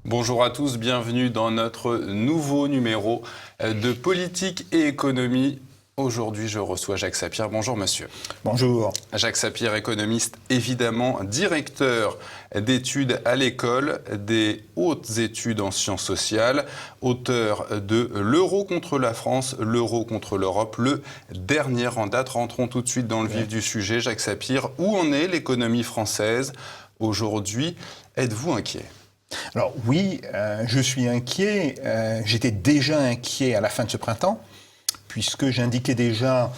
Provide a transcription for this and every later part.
Bonjour à tous, bienvenue dans notre nouveau numéro de Politique et Économie. Aujourd'hui, je reçois Jacques Sapir. Bonjour monsieur. Bonjour. Jacques Sapir, économiste, évidemment, directeur d'études à l'école des hautes études en sciences sociales, auteur de L'euro contre la France, l'euro contre l'Europe, le dernier en date. Rentrons tout de suite dans le vif du sujet. Jacques Sapir, où en est l'économie française aujourd'hui? Êtes-vous inquiet ? Alors oui, je suis inquiet. J'étais déjà inquiet à la fin de ce printemps, puisque j'indiquais déjà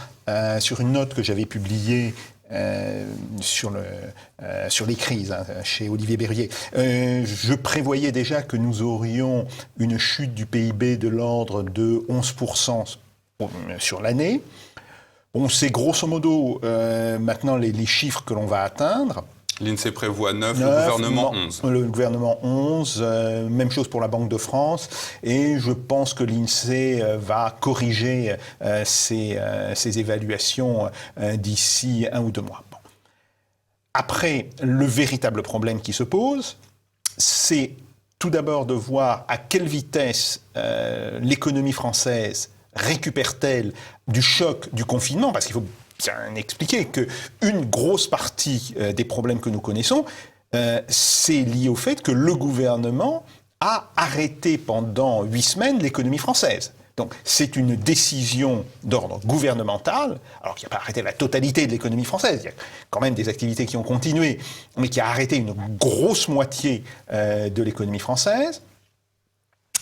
sur une note que j'avais publiée sur les crises chez Olivier Berruyer. Je prévoyais déjà que nous aurions une chute du PIB de l'ordre de 11% sur l'année. On sait grosso modo maintenant les chiffres que l'on va atteindre. L'INSEE prévoit 9, le gouvernement 11. Le gouvernement 11, même chose pour la Banque de France. Et je pense que l'INSEE va corriger ses évaluations d'ici 1 ou 2 mois. Bon. Après, le véritable problème qui se pose, c'est tout d'abord de voir à quelle vitesse l'économie française récupère-t-elle du choc du confinement, parce qu'il faut bien expliquer qu'une grosse partie des problèmes que nous connaissons, c'est lié au fait que le gouvernement a arrêté pendant 8 semaines l'économie française. Donc c'est une décision d'ordre gouvernemental, alors qu'il n'a pas arrêté la totalité de l'économie française, il y a quand même des activités qui ont continué, mais qui a arrêté une grosse moitié de l'économie française.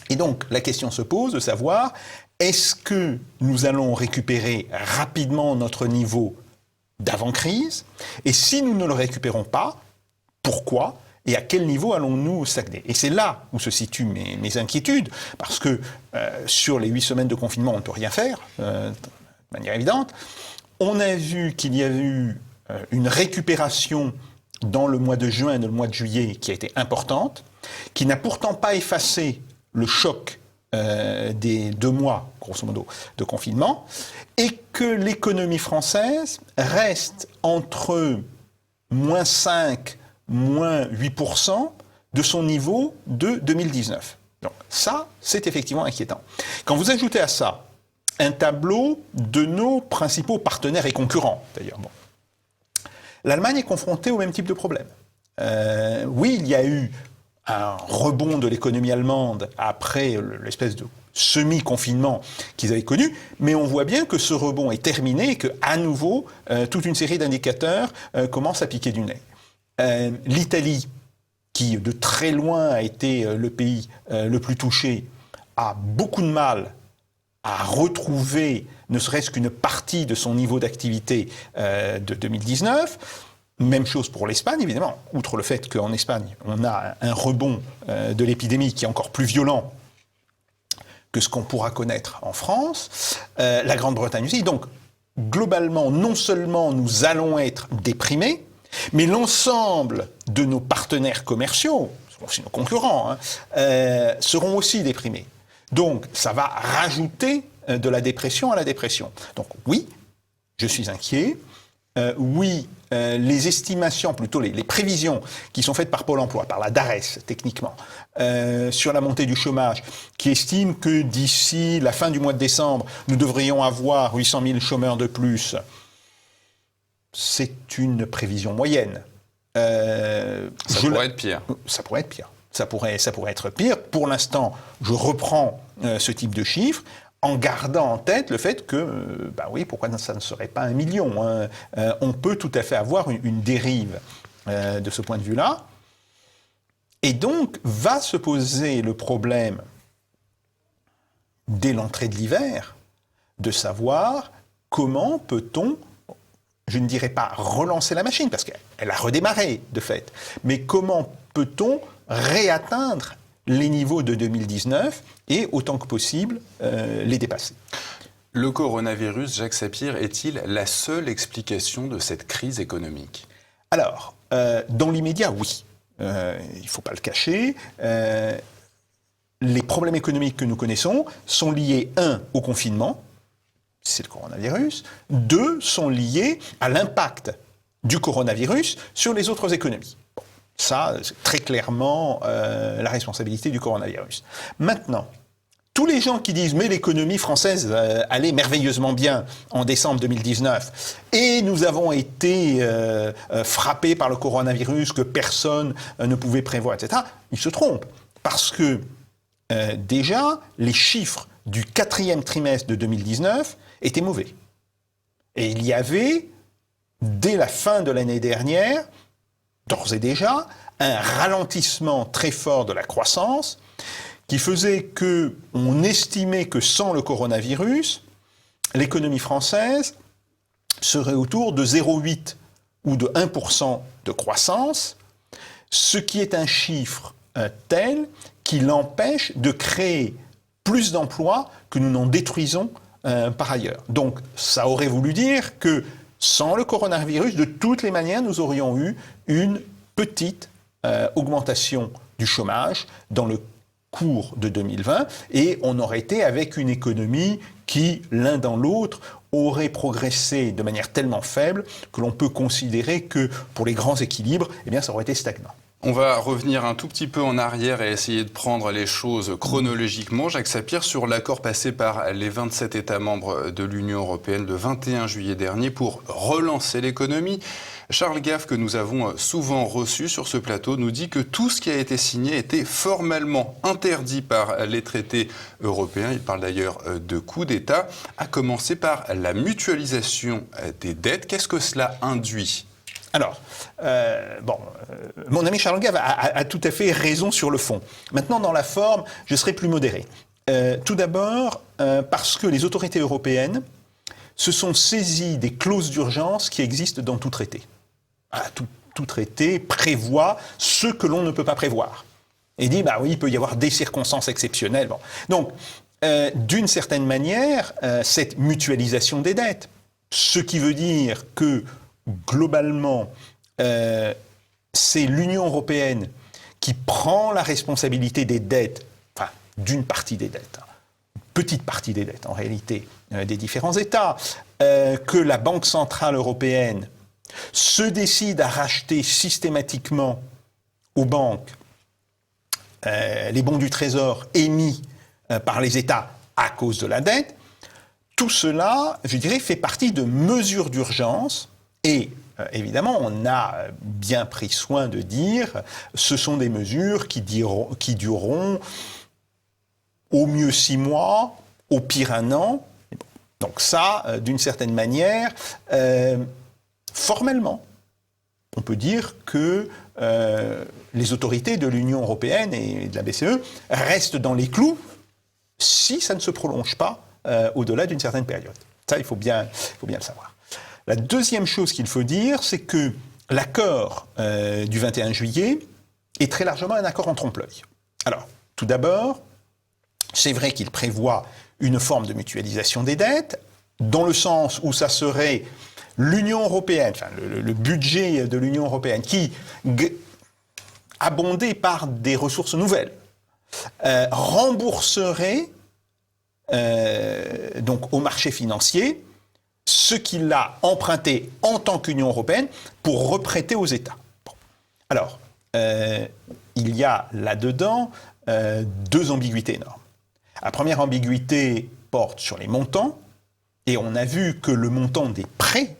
Et donc la question se pose de savoir, est-ce que nous allons récupérer rapidement notre niveau d'avant-crise? Et si nous ne le récupérons pas, pourquoi? Et à quel niveau allons-nous stagner? Et c'est là où se situent mes inquiétudes, parce que sur les 8 semaines de confinement, on ne peut rien faire, de manière évidente. On a vu qu'il y a eu une récupération dans le mois de juin et le mois de juillet qui a été importante, qui n'a pourtant pas effacé le choc des 2 mois, grosso modo, de confinement, et que l'économie française reste entre moins 5, moins 8% de son niveau de 2019. Donc ça, c'est effectivement inquiétant. Quand vous ajoutez à ça un tableau de nos principaux partenaires et concurrents, d'ailleurs, bon, l'Allemagne est confrontée au même type de problème. Oui, il y a eu un rebond de l'économie allemande après l'espèce de semi-confinement qu'ils avaient connu, mais on voit bien que ce rebond est terminé et qu'à nouveau, toute une série d'indicateurs commencent à piquer du nez. L'Italie, qui de très loin a été le pays le plus touché, a beaucoup de mal à retrouver ne serait-ce qu'une partie de son niveau d'activité de 2019. Même chose pour l'Espagne, évidemment. Outre le fait qu'en Espagne, on a un rebond de l'épidémie qui est encore plus violent que ce qu'on pourra connaître en France, la Grande-Bretagne aussi. Donc, globalement, non seulement nous allons être déprimés, mais l'ensemble de nos partenaires commerciaux, aussi nos concurrents, seront aussi déprimés. Donc, ça va rajouter de la dépression à la dépression. Donc, oui, je suis inquiet. Oui, les estimations, plutôt les prévisions qui sont faites par Pôle emploi, par la DARES techniquement, sur la montée du chômage, qui estiment que d'ici la fin du mois de décembre, nous devrions avoir 800 000 chômeurs de plus, c'est une prévision moyenne. Ça pourrait être pire. Ça pourrait être pire. Ça pourrait être pire. Pour l'instant, je reprends ce type de chiffres, en gardant en tête le fait que, oui, pourquoi ça ne serait pas 1 million, hein. On peut tout à fait avoir une dérive de ce point de vue-là. Et donc, va se poser le problème, dès l'entrée de l'hiver, de savoir comment peut-on, je ne dirais pas relancer la machine, parce qu'elle a redémarré, de fait, mais comment peut-on réatteindre les niveaux de 2019 et, autant que possible, les dépasser. Le coronavirus, Jacques Sapir, est-il la seule explication de cette crise économique? Alors, dans l'immédiat, oui. Il ne faut pas le cacher. Les problèmes économiques que nous connaissons sont liés, 1, au confinement, c'est le coronavirus, 2, sont liés à l'impact du coronavirus sur les autres économies. Ça, c'est très clairement la responsabilité du coronavirus. Maintenant, tous les gens qui disent « mais l'économie française allait merveilleusement bien en décembre 2019 et nous avons été frappés par le coronavirus que personne ne pouvait prévoir, etc. » Ils se trompent parce que déjà, les chiffres du 4e trimestre de 2019 étaient mauvais. Et il y avait, dès la fin de l'année dernière, d'ores et déjà, un ralentissement très fort de la croissance qui faisait qu'on estimait que sans le coronavirus, l'économie française serait autour de 0,8 ou de 1% de croissance, ce qui est un chiffre tel qui l'empêche de créer plus d'emplois que nous n'en détruisons par ailleurs. Donc ça aurait voulu dire que sans le coronavirus, de toutes les manières, nous aurions eu une petite augmentation du chômage dans le cours de 2020 et on aurait été avec une économie qui, l'un dans l'autre, aurait progressé de manière tellement faible que l'on peut considérer que pour les grands équilibres, eh bien, ça aurait été stagnant. On va revenir un tout petit peu en arrière et essayer de prendre les choses chronologiquement. Jacques Sapir, sur l'accord passé par les 27 États membres de l'Union européenne le 21 juillet dernier pour relancer l'économie, Charles Gave, que nous avons souvent reçu sur ce plateau, nous dit que tout ce qui a été signé était formellement interdit par les traités européens. Il parle d'ailleurs de coup d'État, à commencer par la mutualisation des dettes. Qu'est-ce que cela induit ? Alors, mon ami Charles Gave a tout à fait raison sur le fond. Maintenant, dans la forme, je serai plus modéré. Tout d'abord, parce que les autorités européennes se sont saisies des clauses d'urgence qui existent dans tout traité. Tout traité prévoit ce que l'on ne peut pas prévoir. Et dit, bah oui, il peut y avoir des circonstances exceptionnelles. Bon. Donc, d'une certaine manière, cette mutualisation des dettes, ce qui veut dire que globalement, c'est l'Union européenne qui prend la responsabilité des dettes, enfin, d'une partie des dettes, petite partie des dettes en réalité, des différents États, que la Banque centrale européenne se décide à racheter systématiquement aux banques les bons du Trésor émis par les États à cause de la dette, tout cela, je dirais, fait partie de mesures d'urgence. Et évidemment, on a bien pris soin de dire ce sont des mesures qui dureront au mieux 6 mois, au pire 1 an. Donc ça, d'une certaine manière, formellement, on peut dire que les autorités de l'Union européenne et de la BCE restent dans les clous si ça ne se prolonge pas au-delà d'une certaine période. Ça, il faut bien le savoir. La deuxième chose qu'il faut dire, c'est que l'accord du 21 juillet est très largement un accord en trompe-l'œil. Alors, tout d'abord, c'est vrai qu'il prévoit une forme de mutualisation des dettes, dans le sens où ça serait l'Union européenne, enfin le budget de l'Union européenne, qui, abondé par des ressources nouvelles, rembourserait donc au marché financier ce qu'il a emprunté en tant qu'Union européenne pour reprêter aux États. Bon. Alors, il y a là-dedans 2 ambiguïtés énormes. La première ambiguïté porte sur les montants, et on a vu que le montant des prêts,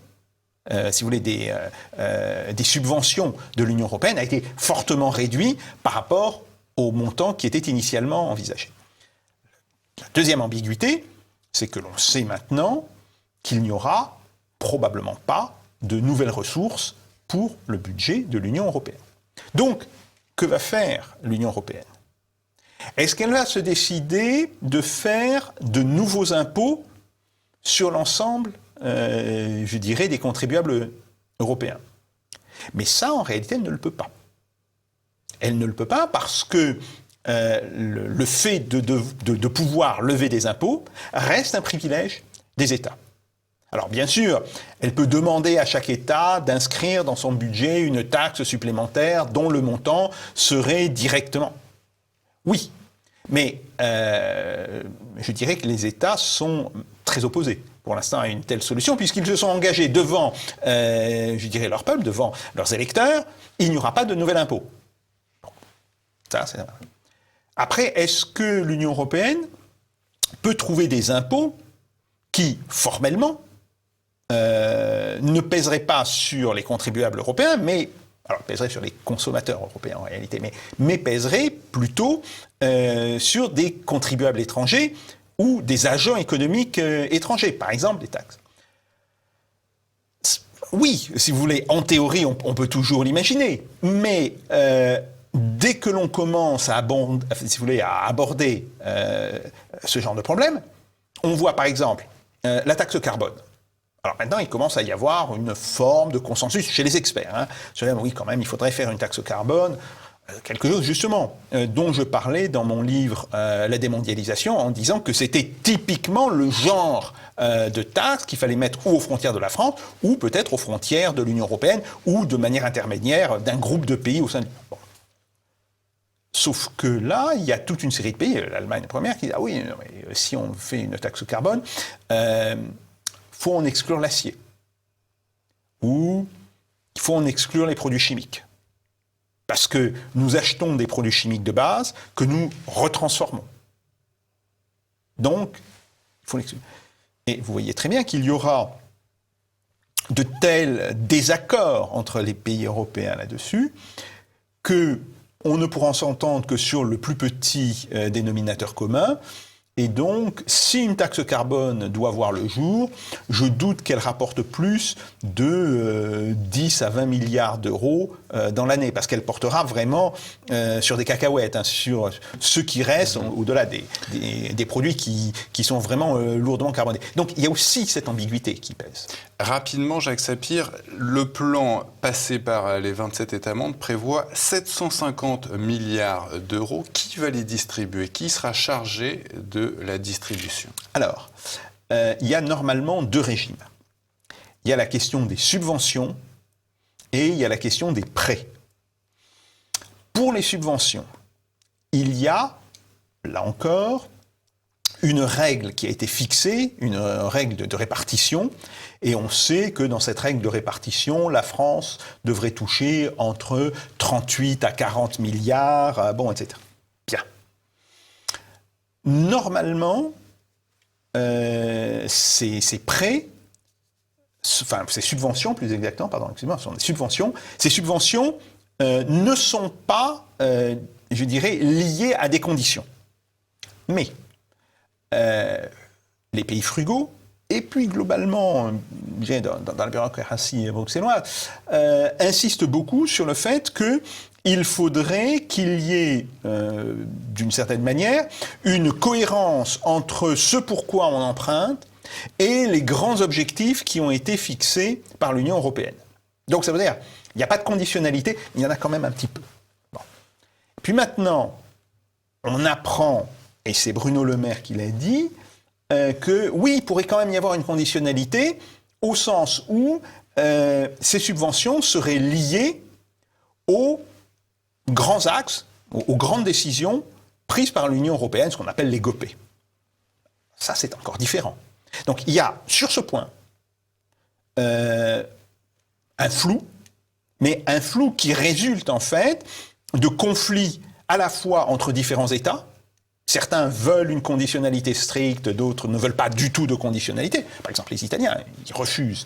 si vous voulez, des subventions de l'Union européenne a été fortement réduit par rapport au montant qui était initialement envisagé. La deuxième ambiguïté, c'est que l'on sait maintenant qu'il n'y aura probablement pas de nouvelles ressources pour le budget de l'Union européenne. Donc, que va faire l'Union européenne ? Est-ce qu'elle va se décider de faire de nouveaux impôts sur l'ensemble, je dirais, des contribuables européens ? Mais ça, en réalité, elle ne le peut pas. Elle ne le peut pas parce que le fait de pouvoir lever des impôts reste un privilège des États. Alors bien sûr, elle peut demander à chaque État d'inscrire dans son budget une taxe supplémentaire dont le montant serait directement. Oui, Mais je dirais que les États sont très opposés pour l'instant à une telle solution, puisqu'ils se sont engagés devant, je dirais, leur peuple, devant leurs électeurs, il n'y aura pas de nouvel impôt. Bon, ça, c'est... Après, est-ce que l'Union européenne peut trouver des impôts qui, formellement, ne pèseraient pas sur les contribuables européens, mais alors pèseraient sur les consommateurs européens en réalité, mais pèseraient plutôt sur des contribuables étrangers ou des agents économiques étrangers, par exemple des taxes. Oui, si vous voulez, en théorie, on peut toujours l'imaginer, mais dès que l'on commence à aborder ce genre de problème, on voit par exemple la taxe carbone. Alors maintenant, il commence à y avoir une forme de consensus chez les experts. Oui, quand même, il faudrait faire une taxe carbone, quelque chose justement dont je parlais dans mon livre La démondialisation, en disant que c'était typiquement le genre de taxe qu'il fallait mettre ou aux frontières de la France, ou peut-être aux frontières de l'Union européenne, ou de manière intermédiaire d'un groupe de pays au sein de... Bon. Sauf que là, il y a toute une série de pays, l'Allemagne la première, qui dit « Ah oui, non, mais si on fait une taxe carbone, faut en exclure l'acier. Ou il faut en exclure les produits chimiques. Parce que nous achetons des produits chimiques de base que nous retransformons. Donc, il faut l'exclure. » Et vous voyez très bien qu'il y aura de tels désaccords entre les pays européens là-dessus que on ne pourra s'entendre que sur le plus petit dénominateur commun. Et donc, si une taxe carbone doit voir le jour, je doute qu'elle rapporte plus de 10 à 20 milliards d'euros dans l'année, parce qu'elle portera vraiment sur des cacahuètes, sur ceux qui restent au-delà des produits qui sont vraiment lourdement carbonés. Donc, il y a aussi cette ambiguïté qui pèse. Rapidement, Jacques Sapir, le plan passé par les 27 États membres prévoit 750 milliards d'euros. Qui va les distribuer? Qui sera chargé de la distribution? Alors, il y a normalement deux régimes. Il y a la question des subventions et il y a la question des prêts. Pour les subventions, il y a, là encore, une règle qui a été fixée, une règle de répartition, et on sait que dans cette règle de répartition, la France devrait toucher entre 38 à 40 milliards, etc. Bien. Normalement, ces prêts, enfin ces subventions plus exactement, pardon, excusez-moi, ce sont des subventions. Ces subventions ne sont pas, je dirais, liées à des conditions. Mais les pays frugaux, et puis globalement, dans la bureaucratie bruxelloise, insistent beaucoup sur le fait qu'il faudrait qu'il y ait, d'une certaine manière, une cohérence entre ce pourquoi on emprunte et les grands objectifs qui ont été fixés par l'Union européenne. Donc ça veut dire, il n'y a pas de conditionnalité, il y en a quand même un petit peu. Bon. Puis maintenant, on apprend, et c'est Bruno Le Maire qui l'a dit, que oui, il pourrait quand même y avoir une conditionnalité au sens où ces subventions seraient liées aux grands axes, aux grandes décisions prises par l'Union européenne, ce qu'on appelle les GOPE. Ça, c'est encore différent. Donc, il y a, sur ce point, un flou, mais un flou qui résulte, en fait, de conflits à la fois entre différents États. Certains veulent une conditionnalité stricte, d'autres ne veulent pas du tout de conditionnalité. Par exemple, les Italiens, ils refusent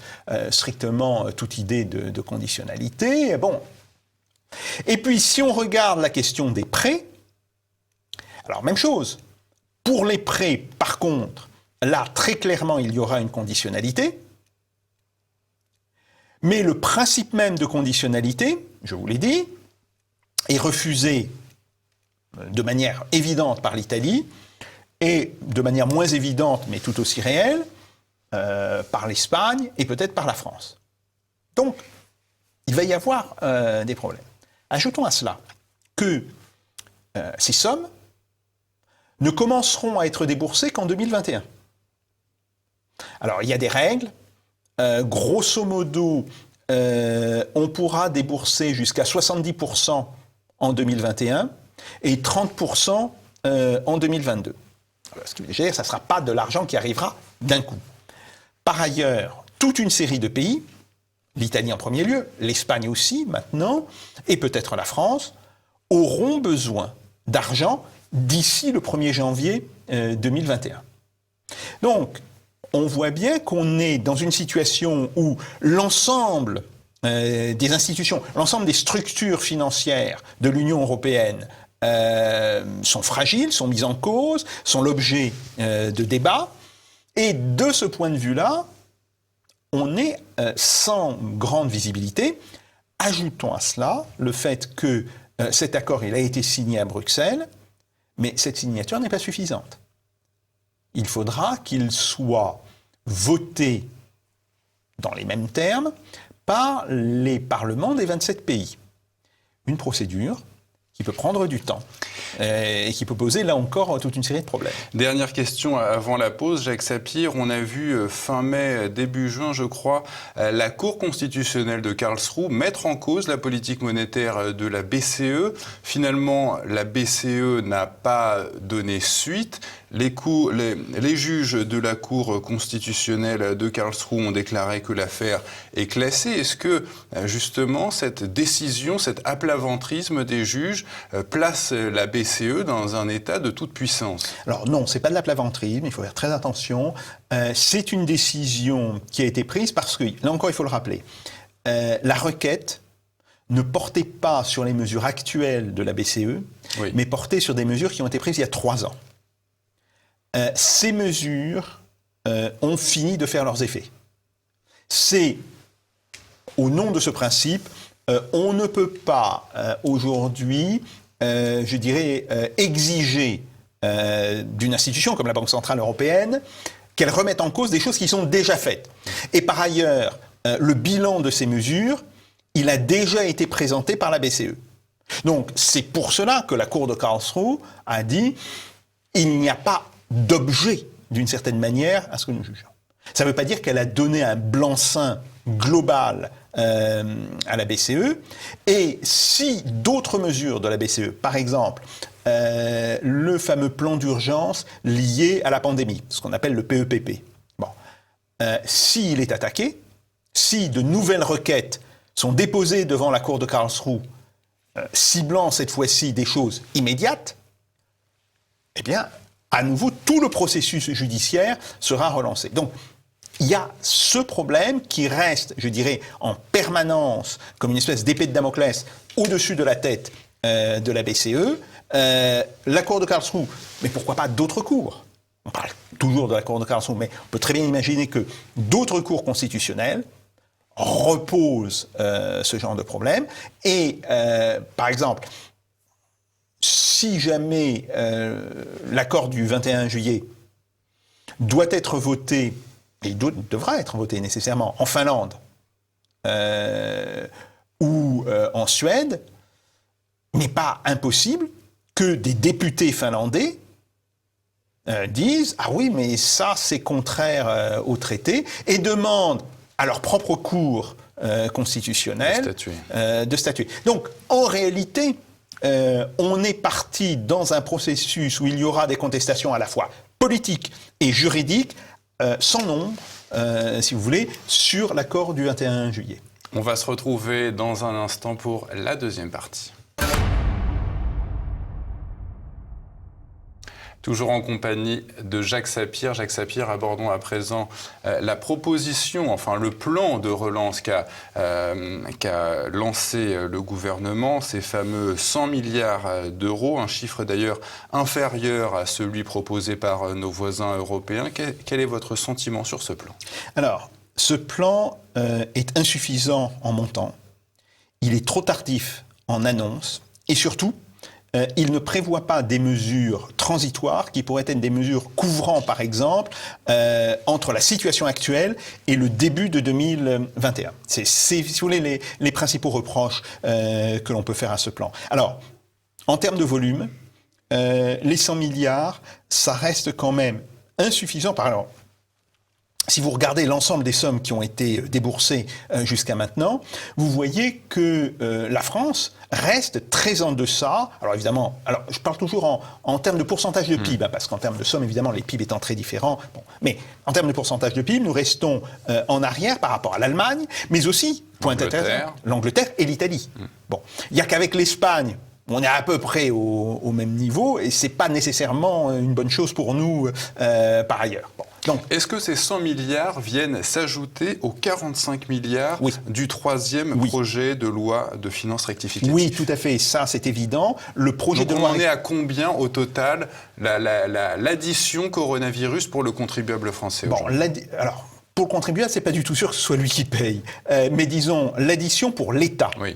strictement toute idée de conditionnalité. Bon. Et puis, si on regarde la question des prêts, alors même chose. Pour les prêts, par contre, là, très clairement, il y aura une conditionnalité. Mais le principe même de conditionnalité, je vous l'ai dit, est refusé de manière évidente par l'Italie et de manière moins évidente, mais tout aussi réelle, par l'Espagne et peut-être par la France. Donc, il va y avoir des problèmes. Ajoutons à cela que ces sommes ne commenceront à être déboursées qu'en 2021. Alors, il y a des règles. Grosso modo, on pourra débourser jusqu'à 70% en 2021 et 30% en 2022. Ce qui veut dire que ça ne sera pas de l'argent qui arrivera d'un coup. Par ailleurs, toute une série de pays, l'Italie en premier lieu, l'Espagne aussi maintenant, et peut-être la France, auront besoin d'argent d'ici le 1er janvier 2021. Donc, on voit bien qu'on est dans une situation où l'ensemble des institutions, l'ensemble des structures financières de l'Union européenne sont fragiles, sont mises en cause, sont l'objet de débats. Et de ce point de vue-là, on est sans grande visibilité. Ajoutons à cela le fait que cet accord il a été signé à Bruxelles, mais cette signature n'est pas suffisante. Il faudra qu'il soit voté dans les mêmes termes par les parlements des 27 pays. Une procédure qui peut prendre du temps et qui peut poser, là encore, toute une série de problèmes. Dernière question avant la pause, Jacques Sapir. On a vu fin mai, début juin, je crois, la Cour constitutionnelle de Karlsruhe mettre en cause la politique monétaire de la BCE. Finalement, la BCE n'a pas donné suite. Les juges de la Cour constitutionnelle de Karlsruhe ont déclaré que l'affaire est classée. Est-ce que, justement, cette décision, cet aplaventrisme des juges place la BCE dans un état de toute puissance? Alors non, c'est pas de l'aplaventrisme, il faut faire très attention. C'est une décision qui a été prise parce que, là encore il faut le rappeler, la requête ne portait pas sur les mesures actuelles de la BCE, oui, mais portait sur des mesures qui ont été prises il y a 3 ans. Ces mesures ont fini de faire leurs effets. C'est au nom de ce principe, on ne peut pas aujourd'hui, je dirais, exiger d'une institution comme la Banque Centrale Européenne qu'elle remette en cause des choses qui sont déjà faites. Et par ailleurs, le bilan de ces mesures, il a déjà été présenté par la BCE. Donc c'est pour cela que la Cour de Karlsruhe a dit il n'y a pas d'objet, d'une certaine manière, à ce que nous jugeons. Ça ne veut pas dire qu'elle a donné un blanc-seing global à la BCE. Et si d'autres mesures de la BCE, par exemple, le fameux plan d'urgence lié à la pandémie, ce qu'on appelle le PEPP, s'il est attaqué, si de nouvelles requêtes sont déposées devant la Cour de Karlsruhe, ciblant cette fois-ci des choses immédiates, eh bien, à nouveau, tout le processus judiciaire sera relancé. Donc, il y a ce problème qui reste, je dirais, en permanence, comme une espèce d'épée de Damoclès au-dessus de la tête de la BCE. La Cour de Karlsruhe, mais pourquoi pas d'autres cours? On parle toujours de la Cour de Karlsruhe, mais on peut très bien imaginer que d'autres cours constitutionnels reposent ce genre de problème. Et, par exemple, si jamais l'accord du 21 juillet doit être voté, et il devra être voté nécessairement en Finlande ou en Suède, il n'est pas impossible que des députés finlandais disent « Ah oui, mais ça, c'est contraire au traité » et demandent à leur propre cour constitutionnelle de statuer. Donc, en réalité, on est parti dans un processus où il y aura des contestations à la fois politiques et juridiques, sans nombre, si vous voulez, sur l'accord du 21 juillet. On va se retrouver dans un instant pour la deuxième partie. Toujours en compagnie de Jacques Sapir. Jacques Sapir, abordons à présent la proposition, enfin le plan de relance qu'a lancé le gouvernement, ces fameux 100 milliards d'euros, un chiffre d'ailleurs inférieur à celui proposé par nos voisins européens. Quel est votre sentiment sur ce plan? Alors, ce plan est insuffisant en montant, il est trop tardif en annonce, et surtout, il ne prévoit pas des mesures transitoires qui pourraient être des mesures couvrant, par exemple, entre la situation actuelle et le début de 2021. C'est si vous voulez, les principaux reproches que l'on peut faire à ce plan. Alors, en termes de volume, les 100 milliards, ça reste quand même insuffisant. si vous regardez l'ensemble des sommes qui ont été déboursées jusqu'à maintenant, vous voyez que la France reste très en deçà. Alors évidemment, je parle toujours en termes de pourcentage de PIB, parce qu'en termes de somme, évidemment, les PIB étant très différents. Bon, mais en termes de pourcentage de PIB, nous restons en arrière par rapport à l'Allemagne, mais aussi, point intéressant, l'Angleterre et l'Italie. Bon, il n'y a qu'avec l'Espagne, on est à peu près au même niveau, et c'est pas nécessairement une bonne chose pour nous par ailleurs. Bon. Donc, est-ce que ces 100 milliards viennent s'ajouter aux 45 milliards du troisième projet de loi de finances rectificative? Oui, tout à fait. Ça, c'est évident. Le projet de loi... on en est à combien au total l'addition coronavirus pour le contribuable français? Bon, alors, pour le contribuable, c'est pas du tout sûr que ce soit lui qui paye. Mais disons, l'addition pour l'État. Oui.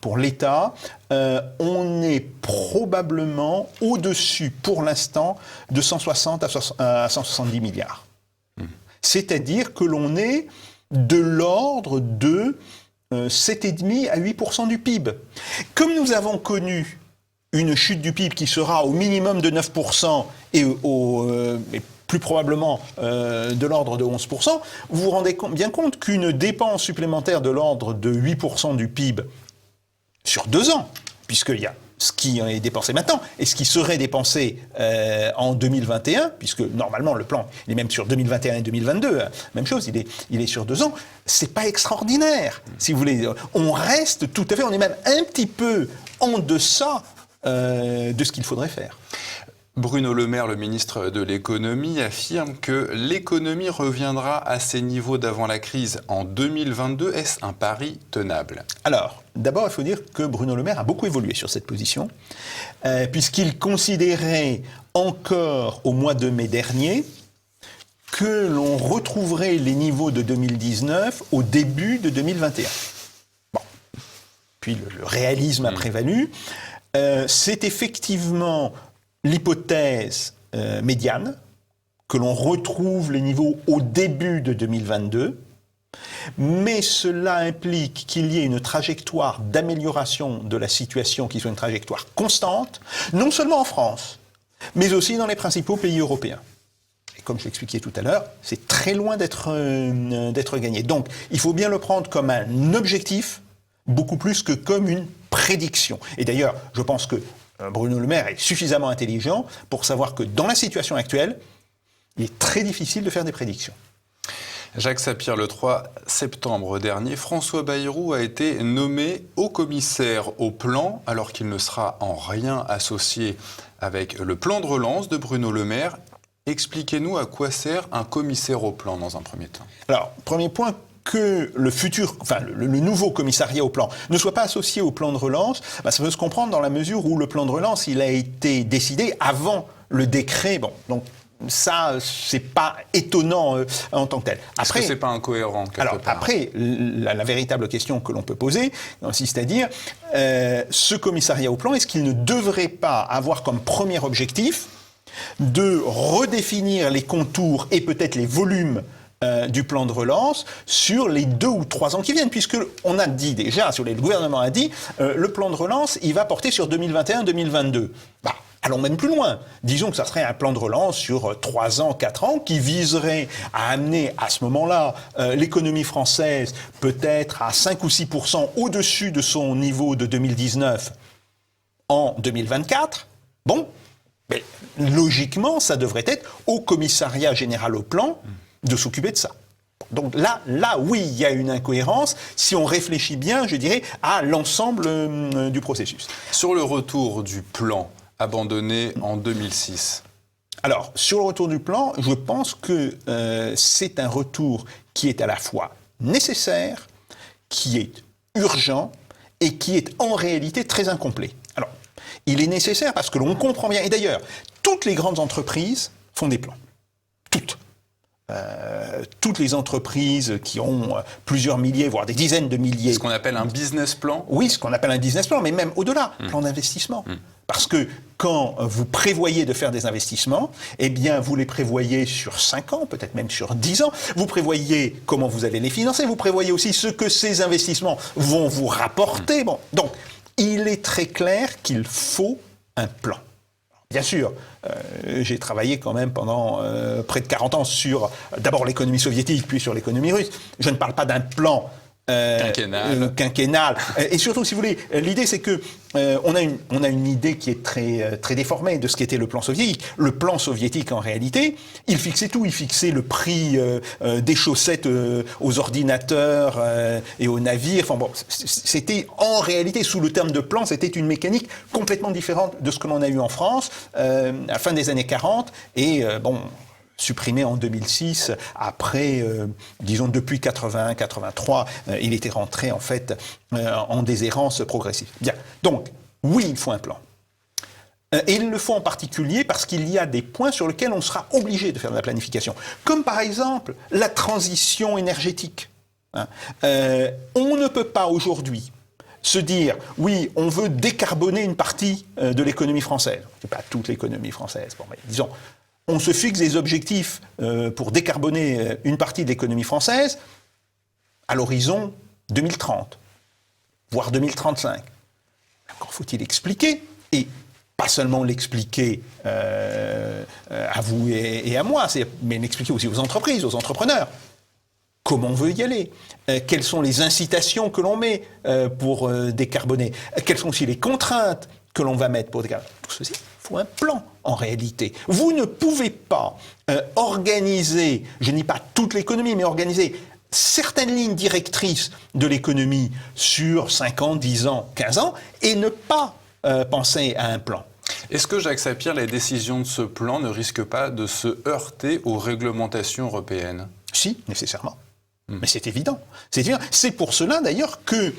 Pour l'État, on est probablement au-dessus, pour l'instant, de 160 à 170 milliards. C'est-à-dire que l'on est de l'ordre de 7,5 à 8% du PIB. Comme nous avons connu une chute du PIB qui sera au minimum de 9% et plus probablement de l'ordre de 11%, vous vous rendez bien compte qu'une dépense supplémentaire de l'ordre de 8% du PIB sur 2 ans, puisqu'il y a ce qui est dépensé maintenant et ce qui serait dépensé en 2021, puisque normalement le plan il est même sur 2021 et 2022, hein, même chose, il est sur 2 ans, c'est pas extraordinaire, si vous voulez. On reste tout à fait, on est même un petit peu en deçà de ce qu'il faudrait faire. Bruno Le Maire, le ministre de l'économie, affirme que l'économie reviendra à ses niveaux d'avant la crise en 2022. Est-ce un pari tenable? Alors, d'abord, il faut dire que Bruno Le Maire a beaucoup évolué sur cette position, puisqu'il considérait encore au mois de mai dernier que l'on retrouverait les niveaux de 2019 au début de 2021. Bon. Puis le réalisme a prévalu. C'est effectivement l'hypothèse médiane, que l'on retrouve les niveaux au début de 2022, mais cela implique qu'il y ait une trajectoire d'amélioration de la situation qui soit une trajectoire constante, non seulement en France, mais aussi dans les principaux pays européens. Et comme je l'expliquais tout à l'heure, c'est très loin d'être gagné. Donc, il faut bien le prendre comme un objectif, beaucoup plus que comme une prédiction. Et d'ailleurs, je pense que Bruno Le Maire est suffisamment intelligent pour savoir que dans la situation actuelle, il est très difficile de faire des prédictions. Jacques Sapir, le 3 septembre dernier, François Bayrou a été nommé haut commissaire au plan, alors qu'il ne sera en rien associé avec le plan de relance de Bruno Le Maire. Expliquez-nous à quoi sert un commissaire au plan dans un premier temps. Alors, premier point, que le nouveau commissariat au plan ne soit pas associé au plan de relance, ça peut se comprendre dans la mesure où le plan de relance, il a été décidé avant le décret. Bon, donc ça, c'est pas étonnant en tant que tel. Après, est-ce que c'est pas incohérent quelque part? Après, la véritable question que l'on peut poser, c'est-à-dire, ce commissariat au plan, est-ce qu'il ne devrait pas avoir comme premier objectif de redéfinir les contours et peut-être les volumes du plan de relance sur les 2 ou 3 ans qui viennent, puisque on a dit déjà, le gouvernement a dit, le plan de relance, il va porter sur 2021-2022. Allons même plus loin. Disons que ça serait un plan de relance sur 3 ans, 4 ans, qui viserait à amener à ce moment-là l'économie française peut-être à 5 ou 6% au-dessus de son niveau de 2019 en 2024. Bon, mais logiquement, ça devrait être au commissariat général au plan de s'occuper de ça. Donc là, oui, il y a une incohérence, si on réfléchit bien, je dirais, à l'ensemble du processus. Sur le retour du plan abandonné en 2006. Alors, sur le retour du plan, je pense que c'est un retour qui est à la fois nécessaire, qui est urgent et qui est en réalité très incomplet. Alors, il est nécessaire parce que l'on comprend bien, et d'ailleurs, toutes les grandes entreprises font des plans. Toutes. Toutes les entreprises qui ont plusieurs milliers, voire des dizaines de milliers. Ce qu'on appelle un business plan? Oui, ce qu'on appelle un business plan, mais même au-delà, plan d'investissement. Parce que quand vous prévoyez de faire des investissements, eh bien, vous les prévoyez sur 5 ans, peut-être même sur 10 ans. Vous prévoyez comment vous allez les financer. Vous prévoyez aussi ce que ces investissements vont vous rapporter. Bon, donc, il est très clair qu'il faut un plan. bien sûr, j'ai travaillé quand même pendant près de 40 ans sur d'abord l'économie soviétique, puis sur l'économie russe. Je ne parle pas d'un plan quinquennal. Et surtout, si vous voulez, l'idée c'est que on a une idée qui est très déformée de ce qu'était le plan soviétique. Le plan soviétique, en réalité, il fixait tout. Il fixait le prix des chaussettes aux ordinateurs et aux navires. Enfin bon, c'était en réalité, sous le terme de plan, c'était une mécanique complètement différente de ce que l'on a eu en France à la fin des années 40. Et supprimé en 2006, après, disons, depuis 81-83, il était rentré, en fait, en déshérence progressive. Bien. Donc, oui, il faut un plan. Et il le faut en particulier parce qu'il y a des points sur lesquels on sera obligé de faire de la planification. Comme, par exemple, la transition énergétique. On ne peut pas, aujourd'hui, se dire, oui, on veut décarboner une partie de l'économie française. C'est pas toute l'économie française. Bon, mais disons, on se fixe des objectifs pour décarboner une partie de l'économie française à l'horizon 2030, voire 2035. Encore faut-il expliquer, et pas seulement l'expliquer à vous et à moi, mais l'expliquer aussi aux entreprises, aux entrepreneurs. Comment on veut y aller? Quelles sont les incitations que l'on met pour décarboner? Quelles sont aussi les contraintes que l'on va mettre pour décarboner? Pour ceci, il faut un plan, en réalité. Vous ne pouvez pas organiser, je ne dis pas toute l'économie, mais organiser certaines lignes directrices de l'économie sur 5 ans, 10 ans, 15 ans, et ne pas penser à un plan. Est-ce que, Jacques Sapir, les décisions de ce plan ne risquent pas de se heurter aux réglementations européennes? Si, nécessairement. Mais c'est évident. C'est pour cela, d'ailleurs, que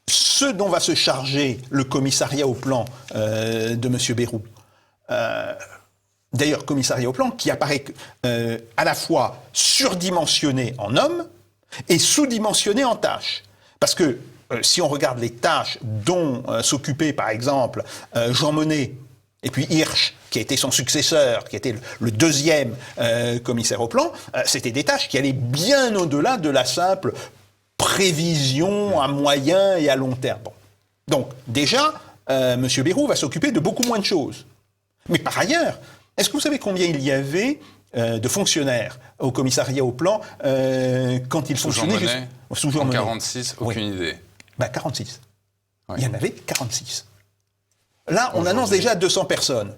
ce dont va se charger le commissariat au plan de M. Bayrou, d'ailleurs, commissariat au plan qui apparaît à la fois surdimensionné en hommes et sous-dimensionné en tâches. Parce que si on regarde les tâches dont s'occupait, par exemple, Jean Monnet, et puis Hirsch, qui a été son successeur, qui était le deuxième commissaire au plan, c'était des tâches qui allaient bien au-delà de la simple prévision à moyen et à long terme. Bon. Donc, déjà, M. Bayrou va s'occuper de beaucoup moins de choses. Mais par ailleurs, est-ce que vous savez combien il y avait de fonctionnaires au commissariat au plan quand ils fonctionnaient sous Jean Monnet? En 46, aucune idée. 46. Oui. Il y en avait 46. Là, on annonce déjà 200 personnes.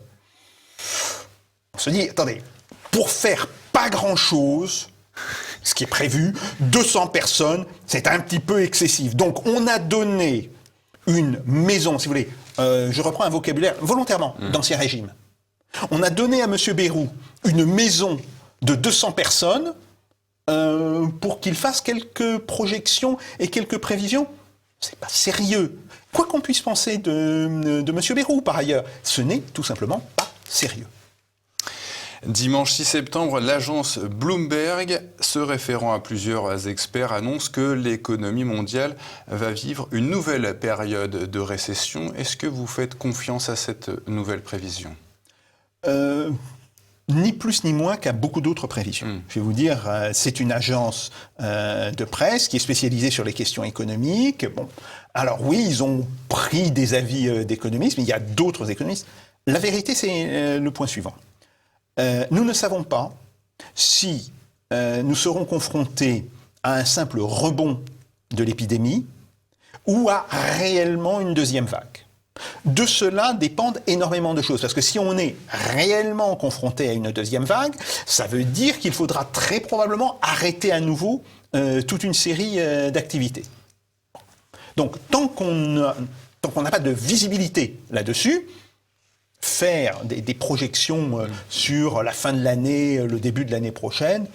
On se dit, attendez, pour faire pas grand-chose, ce qui est prévu, 200 personnes, c'est un petit peu excessif. Donc, on a donné une maison, si vous voulez, je reprends un vocabulaire volontairement d'Ancien Régime. On a donné à M. Bayrou une maison de 200 personnes pour qu'il fasse quelques projections et quelques prévisions. C'est pas sérieux. Quoi qu'on puisse penser de M. Bayrou, par ailleurs, ce n'est tout simplement pas sérieux. Dimanche 6 septembre, l'agence Bloomberg, se référant à plusieurs experts, annonce que l'économie mondiale va vivre une nouvelle période de récession. Est-ce que vous faites confiance à cette nouvelle prévision ? Ni plus ni moins qu'à beaucoup d'autres prévisions. Je vais vous dire, c'est une agence de presse qui est spécialisée sur les questions économiques. Bon, alors oui, ils ont pris des avis d'économistes, mais il y a d'autres économistes. La vérité, c'est le point suivant. Nous ne savons pas si nous serons confrontés à un simple rebond de l'épidémie ou à réellement une deuxième vague. De cela dépendent énormément de choses, parce que si on est réellement confronté à une deuxième vague, ça veut dire qu'il faudra très probablement arrêter à nouveau toute une série d'activités. Donc, tant qu'on n'a pas de visibilité là-dessus, faire des projections sur la fin de l'année, le début de l'année prochaine,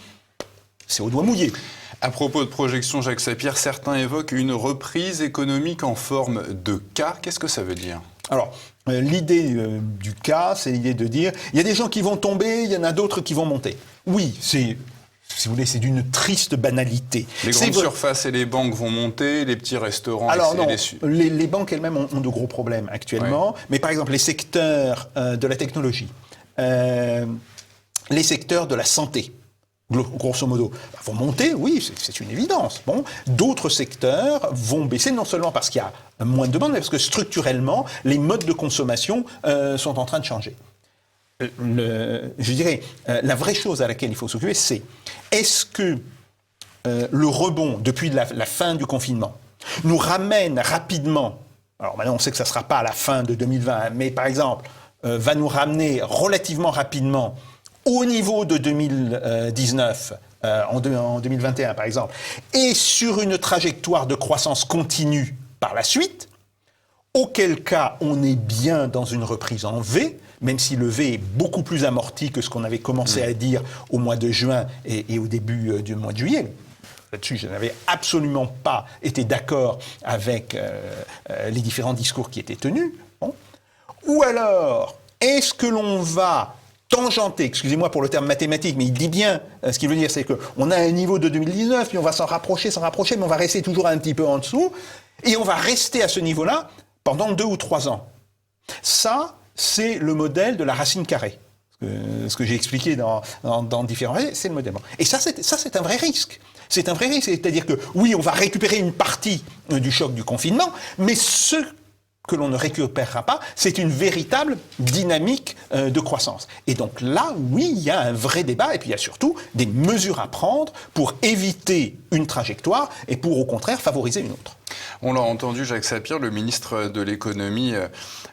c'est au doigt mouillé. À propos de projection, Jacques Sapir, certains évoquent une reprise économique en forme de K. Qu'est-ce que ça veut dire ? Alors, l'idée du K, c'est l'idée de dire, il y a des gens qui vont tomber, il y en a d'autres qui vont monter. Oui, si vous voulez, c'est d'une triste banalité. Les grandes surfaces et les banques vont monter, les petits restaurants... Alors non, les banques elles-mêmes ont de gros problèmes actuellement, mais par exemple les secteurs de la technologie, les secteurs de la santé, grosso modo, vont monter, oui, c'est une évidence. Bon, d'autres secteurs vont baisser, non seulement parce qu'il y a moins de demande, mais parce que structurellement, les modes de consommation sont en train de changer. je dirais, la vraie chose à laquelle il faut s'occuper, c'est est-ce que le rebond depuis la fin du confinement nous ramène rapidement, alors maintenant on sait que ça ne sera pas à la fin de 2020, mais par exemple, va nous ramener relativement rapidement au niveau de 2019, en 2021 par exemple, et sur une trajectoire de croissance continue par la suite, auquel cas on est bien dans une reprise en V, même si le V est beaucoup plus amorti que ce qu'on avait commencé à dire au mois de juin et au début du mois de juillet. Là-dessus, je n'avais absolument pas été d'accord avec les différents discours qui étaient tenus. Bon. Ou alors, est-ce que l'on va tangenter, excusez-moi pour le terme mathématique, mais il dit bien ce qu'il veut dire, c'est qu'on a un niveau de 2019, puis on va s'en rapprocher, mais on va rester toujours un petit peu en dessous, et on va rester à ce niveau-là pendant 2 ou 3 ans. Ça, c'est le modèle de la racine carrée. Ce que j'ai expliqué dans différents... C'est le modèle. Et ça, c'est un vrai risque. C'est un vrai risque. C'est-à-dire que, oui, on va récupérer une partie du choc du confinement, mais ce que l'on ne récupérera pas, c'est une véritable dynamique de croissance. Et donc là, oui, il y a un vrai débat, et puis il y a surtout des mesures à prendre pour éviter une trajectoire et pour, au contraire, favoriser une autre. On l'a entendu, Jacques Sapir, le ministre de l'économie,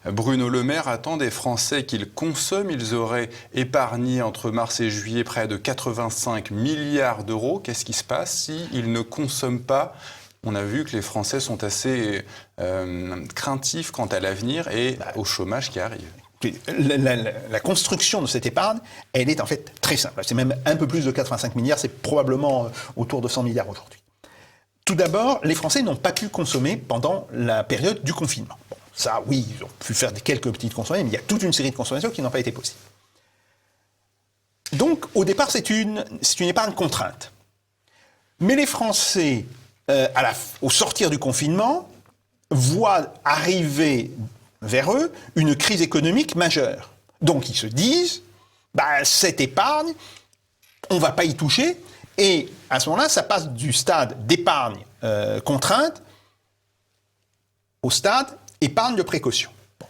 Bruno Le Maire, attend des Français qu'ils consomment. Ils auraient épargné entre mars et juillet près de 85 milliards d'euros. Qu'est-ce qui se passe s'ils ne consomment pas ? On a vu que les Français sont assez craintifs quant à l'avenir et au chômage qui arrive. La construction de cette épargne, elle est en fait très simple. C'est même un peu plus de 85 milliards, c'est probablement autour de 100 milliards aujourd'hui. Tout d'abord, les Français n'ont pas pu consommer pendant la période du confinement. Bon, ça, oui, ils ont pu faire quelques petites consommations, mais il y a toute une série de consommations qui n'ont pas été possibles. Donc, au départ, c'est une épargne contrainte. Mais les Français, au sortir du confinement, voient arriver vers eux une crise économique majeure. Donc, ils se disent, cette épargne, on ne va pas y toucher. Et à ce moment-là, ça passe du stade d'épargne contrainte au stade épargne de précaution. Bon.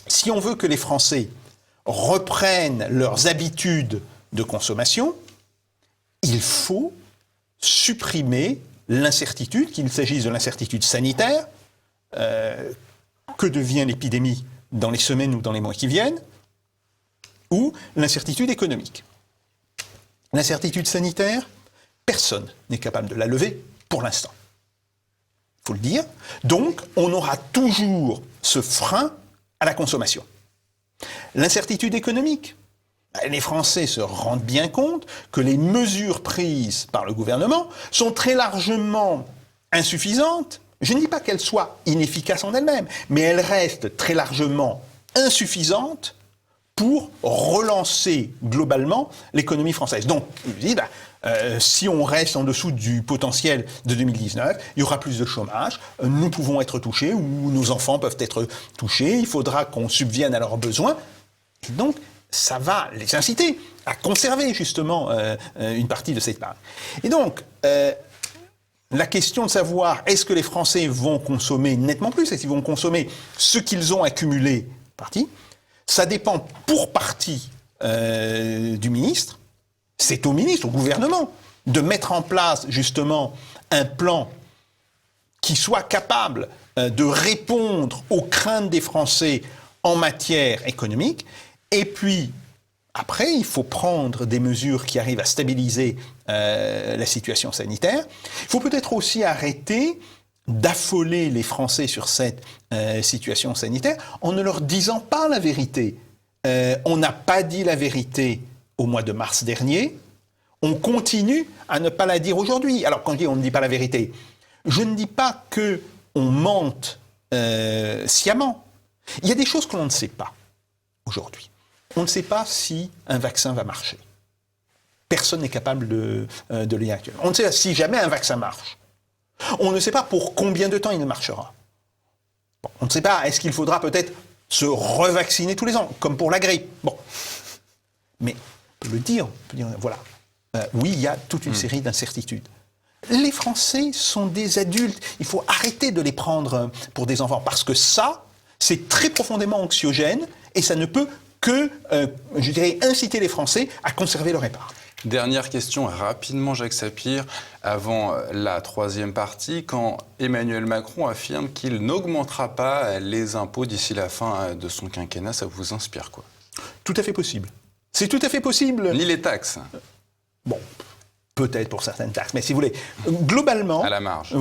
Si on veut que les Français reprennent leurs habitudes de consommation, il faut supprimer l'incertitude, qu'il s'agisse de l'incertitude sanitaire, que devient l'épidémie dans les semaines ou dans les mois qui viennent, ou l'incertitude économique. L'incertitude sanitaire, personne n'est capable de la lever pour l'instant. Il faut le dire. Donc, on aura toujours ce frein à la consommation. L'incertitude économique, les Français se rendent bien compte que les mesures prises par le gouvernement sont très largement insuffisantes. Je ne dis pas qu'elles soient inefficaces en elles-mêmes, mais elles restent très largement insuffisantes pour relancer globalement l'économie française. Donc, je dis, si on reste en dessous du potentiel de 2019, il y aura plus de chômage, nous pouvons être touchés, ou nos enfants peuvent être touchés, il faudra qu'on subvienne à leurs besoins. Et donc, ça va les inciter à conserver justement une partie de cette épargne. Et donc, la question de savoir est-ce que les Français vont consommer nettement plus, est-ce qu'ils vont consommer ce qu'ils ont accumulé, ça dépend pour partie du ministre. C'est au ministre, au gouvernement, de mettre en place justement un plan qui soit capable de répondre aux craintes des Français en matière économique. Et puis, après, il faut prendre des mesures qui arrivent à stabiliser la situation sanitaire. Il faut peut-être aussi arrêter d'affoler les Français sur cette situation sanitaire en ne leur disant pas la vérité. On n'a pas dit la vérité au mois de mars dernier. On continue à ne pas la dire aujourd'hui. Alors, quand je dis on ne dit pas la vérité, je ne dis pas qu'on mente sciemment. Il y a des choses que l'on ne sait pas aujourd'hui. On ne sait pas si un vaccin va marcher. Personne n'est capable de le dire actuellement. On ne sait pas si jamais un vaccin marche. On ne sait pas pour combien de temps il marchera. Bon, on ne sait pas, est-ce qu'il faudra peut-être se revacciner tous les ans, comme pour la grippe. Bon. Mais on peut le dire, voilà. Oui, il y a toute une série d'incertitudes. Les Français sont des adultes. Il faut arrêter de les prendre pour des enfants, parce que ça, c'est très profondément anxiogène, et ça ne peut que, je dirais, inciter les Français à conserver leur épargne. Dernière question, rapidement, Jacques Sapir, avant la troisième partie, quand Emmanuel Macron affirme qu'il n'augmentera pas les impôts d'ici la fin de son quinquennat, ça vous inspire quoi? Tout à fait possible. C'est tout à fait possible. Ni les taxes. Bon, peut-être pour certaines taxes, mais si vous voulez, globalement, à la marge.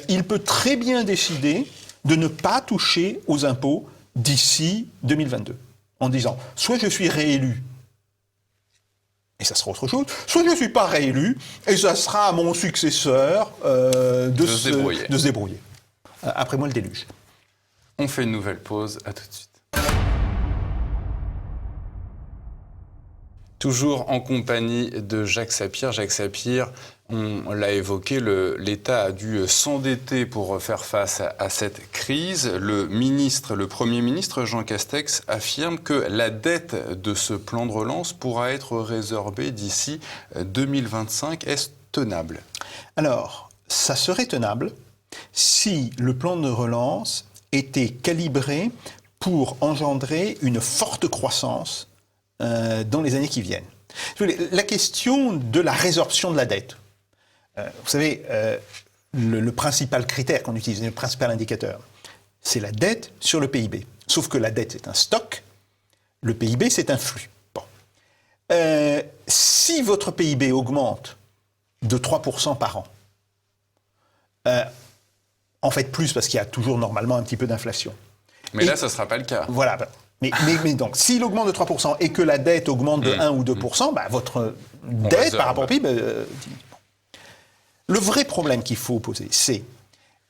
Il peut très bien décider de ne pas toucher aux impôts d'ici 2022, en disant, soit je suis réélu, et ça sera autre chose, soit je ne suis pas réélu, et ça sera à mon successeur de se débrouiller. Après moi, le déluge. On fait une nouvelle pause, à tout de suite. Toujours en compagnie de Jacques Sapir. Jacques Sapir, on l'a évoqué, l'État a dû s'endetter pour faire face à cette crise. Le Premier ministre Jean Castex affirme que la dette de ce plan de relance pourra être résorbée d'ici 2025. Est-ce tenable? Alors, ça serait tenable si le plan de relance était calibré pour engendrer une forte croissance dans les années qui viennent. La question de la résorption de la dette. Vous savez, le principal critère qu'on utilise, le principal indicateur, c'est la dette sur le PIB. Sauf que la dette, c'est un stock, le PIB, c'est un flux. Bon. Si votre PIB augmente de 3% par an, en fait plus parce qu'il y a toujours normalement un petit peu d'inflation. Mais là, ce ne sera pas le cas. Voilà. Mais donc, s'il augmente de 3% et que la dette augmente de 1 ou 2%, bah, votre dette par rapport au PIB... Le vrai problème qu'il faut poser, c'est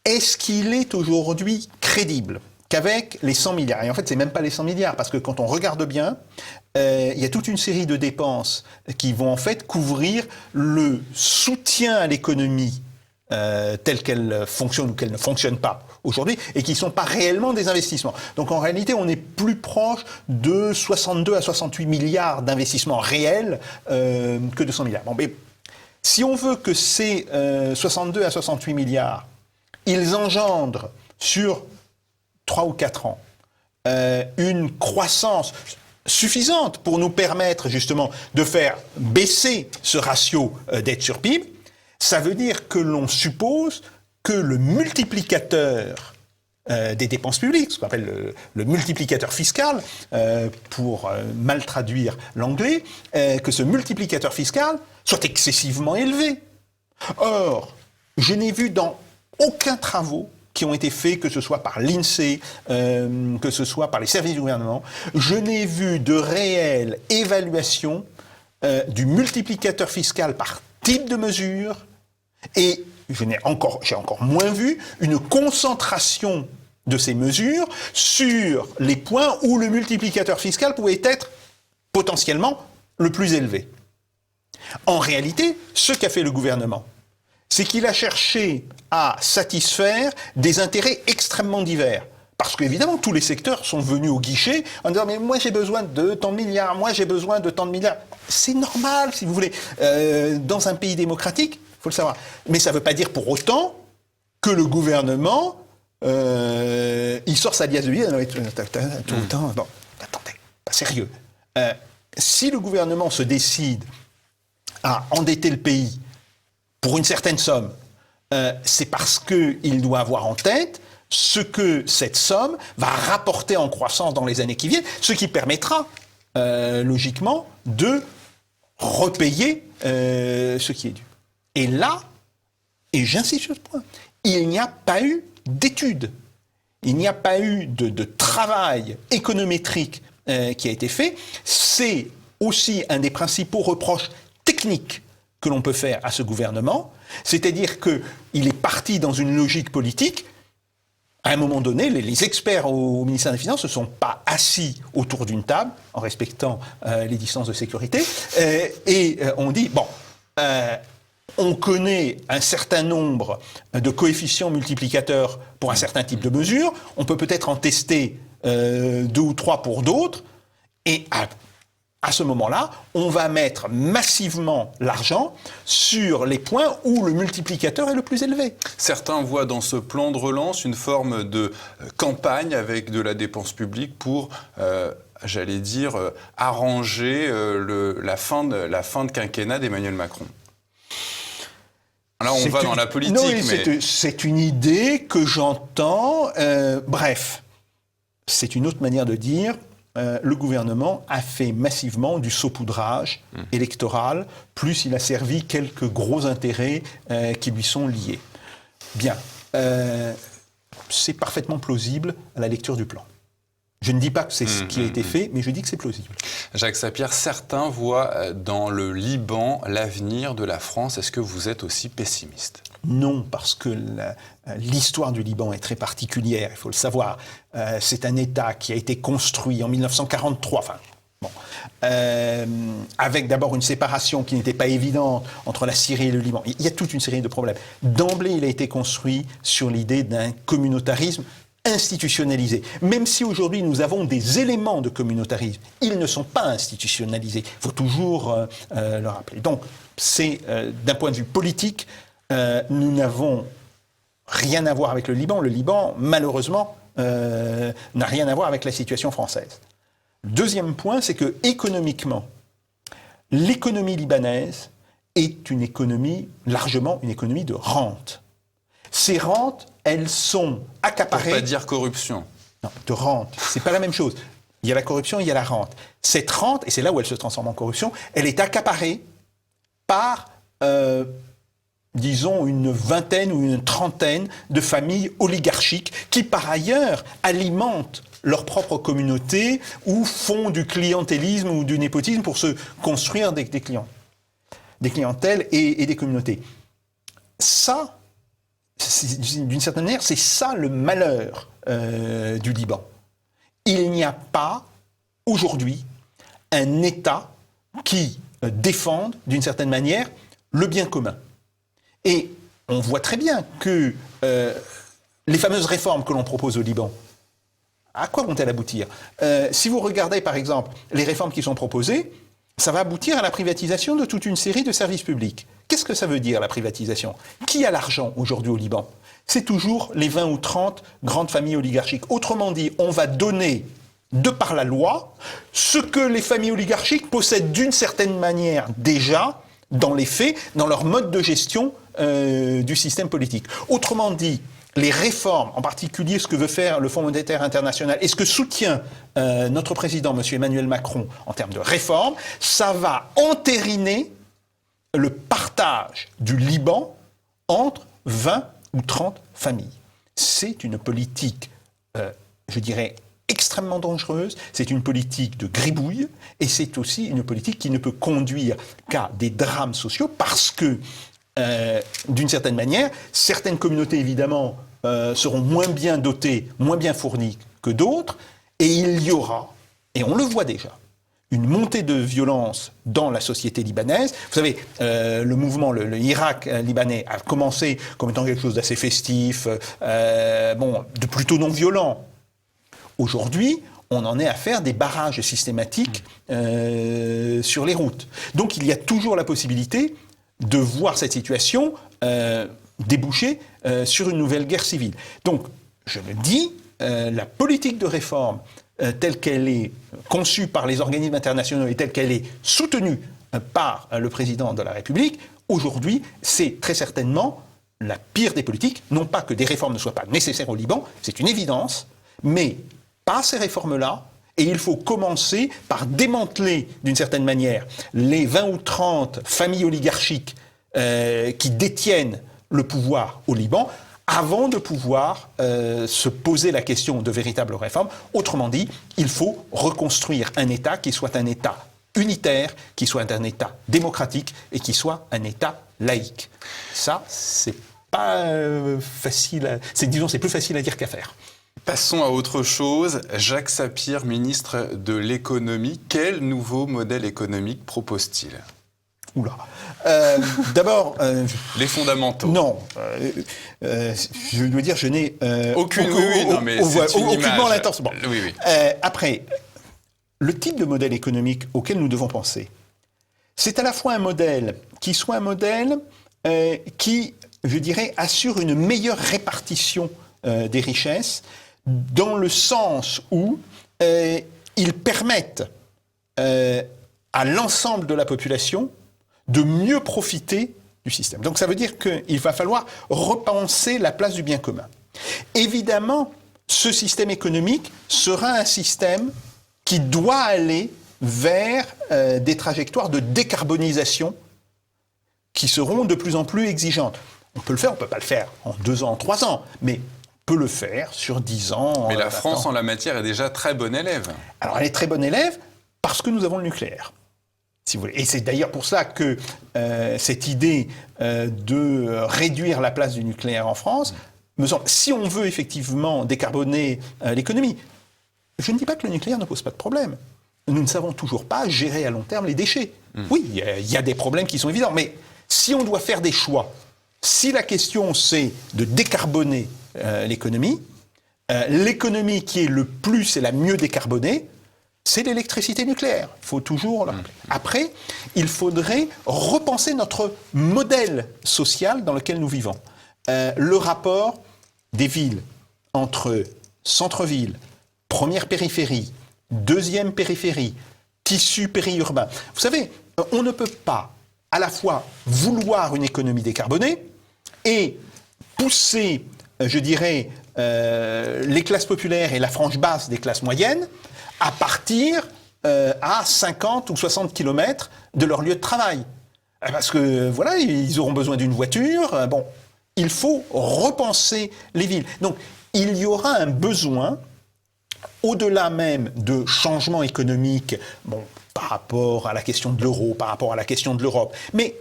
est-ce qu'il est aujourd'hui crédible qu'avec les 100 milliards, et en fait, c'est même pas les 100 milliards, parce que quand on regarde bien, il y a toute une série de dépenses qui vont en fait couvrir le soutien à l'économie telle qu'elle fonctionne ou qu'elle ne fonctionne pas aujourd'hui, et qui ne sont pas réellement des investissements. Donc en réalité, on est plus proche de 62 à 68 milliards d'investissements réels que de 100 milliards. Bon, mais si on veut que ces 62 à 68 milliards, ils engendrent sur 3 ou 4 ans une croissance suffisante pour nous permettre justement de faire baisser ce ratio dette sur PIB, ça veut dire que l'on suppose que le multiplicateur des dépenses publiques, ce qu'on appelle le multiplicateur fiscal, pour mal traduire l'anglais, que ce multiplicateur fiscal soit excessivement élevé. Or, je n'ai vu dans aucun travaux qui ont été faits, que ce soit par l'INSEE, que ce soit par les services du gouvernement, je n'ai vu de réelle évaluation du multiplicateur fiscal par type de mesure, et j'ai encore moins vu une concentration de ces mesures sur les points où le multiplicateur fiscal pouvait être potentiellement le plus élevé. En réalité, ce qu'a fait le gouvernement, c'est qu'il a cherché à satisfaire des intérêts extrêmement divers. Parce qu'évidemment, tous les secteurs sont venus au guichet en disant « mais moi j'ai besoin de tant de milliards, moi j'ai besoin de tant de milliards ». C'est normal, si vous voulez. Dans un pays démocratique, il faut le savoir. Mais ça ne veut pas dire pour autant que le gouvernement, il sort sa liasse de billets tout le temps. Bon, attendez, pas sérieux. Si le gouvernement se décide à endetter le pays pour une certaine somme, c'est parce qu'il doit avoir en tête ce que cette somme va rapporter en croissance dans les années qui viennent, ce qui permettra, logiquement, de repayer ce qui est dû. Et là, et j'insiste sur ce point, il n'y a pas eu d'études, il n'y a pas eu de travail économétrique qui a été fait. C'est aussi un des principaux reproches techniques que l'on peut faire à ce gouvernement, c'est-à-dire qu'il est parti dans une logique politique. À un moment donné, les experts au ministère des Finances ne sont pas assis autour d'une table, en respectant les distances de sécurité, et on dit, bon, on connaît un certain nombre de coefficients multiplicateurs pour un certain type de mesure, on peut peut-être en tester 2 ou 3 pour d'autres, et à ce moment-là, on va mettre massivement l'argent sur les points où le multiplicateur est le plus élevé. Certains voient dans ce plan de relance une forme de campagne avec de la dépense publique pour, j'allais dire, arranger la fin de quinquennat d'Emmanuel Macron. Là, on va dans la politique. Non, mais c'est une idée que j'entends. Bref, c'est une autre manière de dire... le gouvernement a fait massivement du saupoudrage électoral, plus il a servi quelques gros intérêts qui lui sont liés. Bien, c'est parfaitement plausible à la lecture du plan. Je ne dis pas que c'est ce qui a été fait, mais je dis que c'est plausible. Jacques Sapir, certains voient dans le Liban l'avenir de la France. Est-ce que vous êtes aussi pessimiste ? Non, parce que l'histoire du Liban est très particulière, il faut le savoir. C'est un État qui a été construit en 1943, avec d'abord une séparation qui n'était pas évidente entre la Syrie et le Liban. Il y a toute une série de problèmes. D'emblée, il a été construit sur l'idée d'un communautarisme institutionnalisé. Même si aujourd'hui nous avons des éléments de communautarisme, ils ne sont pas institutionnalisés. Il faut toujours le rappeler. Donc, c'est d'un point de vue politique, nous n'avons rien à voir avec le Liban. Le Liban, malheureusement, n'a rien à voir avec la situation française. Deuxième point, c'est que économiquement, l'économie libanaise est une économie, largement une économie de rente. Ces rentes, elles sont accaparées... Pour pas dire corruption. Non, de rente, c'est pas la même chose. Il y a la corruption, il y a la rente. Cette rente, et c'est là où elle se transforme en corruption, elle est accaparée par... disons, une vingtaine ou une trentaine de familles oligarchiques qui, par ailleurs, alimentent leur propre communauté ou font du clientélisme ou du népotisme pour se construire des clientèles et des communautés. Ça, d'une certaine manière, c'est ça le malheur du Liban. Il n'y a pas, aujourd'hui, un État qui défende, d'une certaine manière, le bien commun. Et on voit très bien que les fameuses réformes que l'on propose au Liban, à quoi vont-elles aboutir ? Si vous regardez, par exemple, les réformes qui sont proposées, ça va aboutir à la privatisation de toute une série de services publics. Qu'est-ce que ça veut dire, la privatisation ? Qui a l'argent aujourd'hui au Liban ? C'est toujours les 20 ou 30 grandes familles oligarchiques. Autrement dit, on va donner, de par la loi, ce que les familles oligarchiques possèdent d'une certaine manière déjà, dans les faits, dans leur mode de gestion du système politique. Autrement dit, les réformes, en particulier ce que veut faire le Fonds monétaire international et ce que soutient notre président, M. Emmanuel Macron, en termes de réformes, ça va entériner le partage du Liban entre 20 ou 30 familles. C'est une politique, je dirais, extrêmement dangereuse, c'est une politique de gribouille, et c'est aussi une politique qui ne peut conduire qu'à des drames sociaux, parce que, d'une certaine manière, certaines communautés, évidemment, seront moins bien dotées, moins bien fournies que d'autres, et il y aura, et on le voit déjà, une montée de violence dans la société libanaise. Vous savez, le mouvement, le Irak libanais a commencé comme étant quelque chose d'assez festif, de plutôt non violent. Aujourd'hui, on en est à faire des barrages systématiques sur les routes. Donc il y a toujours la possibilité de voir cette situation déboucher sur une nouvelle guerre civile. Donc, je le dis, la politique de réforme telle qu'elle est conçue par les organismes internationaux et telle qu'elle est soutenue par le président de la République, aujourd'hui, c'est très certainement la pire des politiques. Non pas que des réformes ne soient pas nécessaires au Liban, c'est une évidence, mais pas ces réformes-là, et il faut commencer par démanteler, d'une certaine manière, les 20 ou 30 familles oligarchiques qui détiennent le pouvoir au Liban, avant de pouvoir se poser la question de véritables réformes. Autrement dit, il faut reconstruire un État qui soit un État unitaire, qui soit un État démocratique et qui soit un État laïque. Ça, c'est pas facile. C'est plus facile à dire qu'à faire. Passons à autre chose. Jacques Sapir, ministre de l'économie, quel nouveau modèle économique propose-t-il ? Oula. D'abord... les fondamentaux. Non. Je dois dire, je n'ai... aucunement l'intention. Après, le type de modèle économique auquel nous devons penser, c'est à la fois un modèle qui soit un modèle qui, je dirais, assure une meilleure répartition des richesses, dans le sens où ils permettent à l'ensemble de la population de mieux profiter du système. Donc ça veut dire qu'il va falloir repenser la place du bien commun. Évidemment, ce système économique sera un système qui doit aller vers des trajectoires de décarbonisation qui seront de plus en plus exigeantes. On peut le faire, on ne peut pas le faire en 2 ans, en 3 ans, mais on peut le faire sur 10 ans. Mais la France, en la matière, est déjà très bonne élève. Alors elle est très bonne élève parce que nous avons le nucléaire. Si vous voulez. Et c'est d'ailleurs pour ça que cette idée de réduire la place du nucléaire en France me semble, si on veut effectivement décarboner l'économie, je ne dis pas que le nucléaire ne pose pas de problème. Nous ne savons toujours pas gérer à long terme les déchets. Oui, il y a des problèmes qui sont évidents, mais si on doit faire des choix, si la question c'est de décarboner l'économie qui est le plus et la mieux décarbonée, c'est l'électricité nucléaire. Il faut toujours le rappeler. Après, il faudrait repenser notre modèle social dans lequel nous vivons. Le rapport des villes entre centre-ville, première périphérie, deuxième périphérie, tissu périurbain. Vous savez, on ne peut pas à la fois vouloir une économie décarbonée et pousser, je dirais, les classes populaires et la frange basse des classes moyennes à partir à 50 ou 60 kilomètres de leur lieu de travail. Parce que, voilà, ils auront besoin d'une voiture. Bon, il faut repenser les villes. Donc, il y aura un besoin, au-delà même de changements économiques, bon, par rapport à la question de l'euro, par rapport à la question de l'Europe. Mais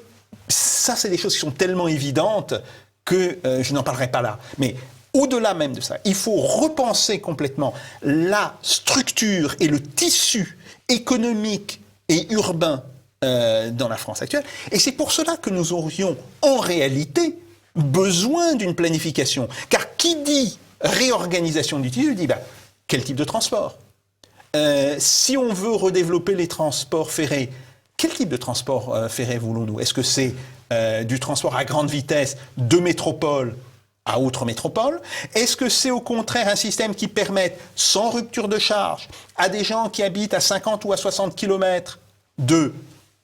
ça, c'est des choses qui sont tellement évidentes que je n'en parlerai pas là. Mais au-delà même de ça, il faut repenser complètement la structure et le tissu économique et urbain dans la France actuelle. Et c'est pour cela que nous aurions en réalité besoin d'une planification. Car qui dit réorganisation du tissu dit quel type de transport ? Si on veut redévelopper les transports ferrés, quel type de transport ferré voulons-nous ? Est-ce que c'est du transport à grande vitesse de métropole à autre métropole ? Est-ce que c'est au contraire un système qui permette, sans rupture de charge, à des gens qui habitent à 50 ou à 60 km de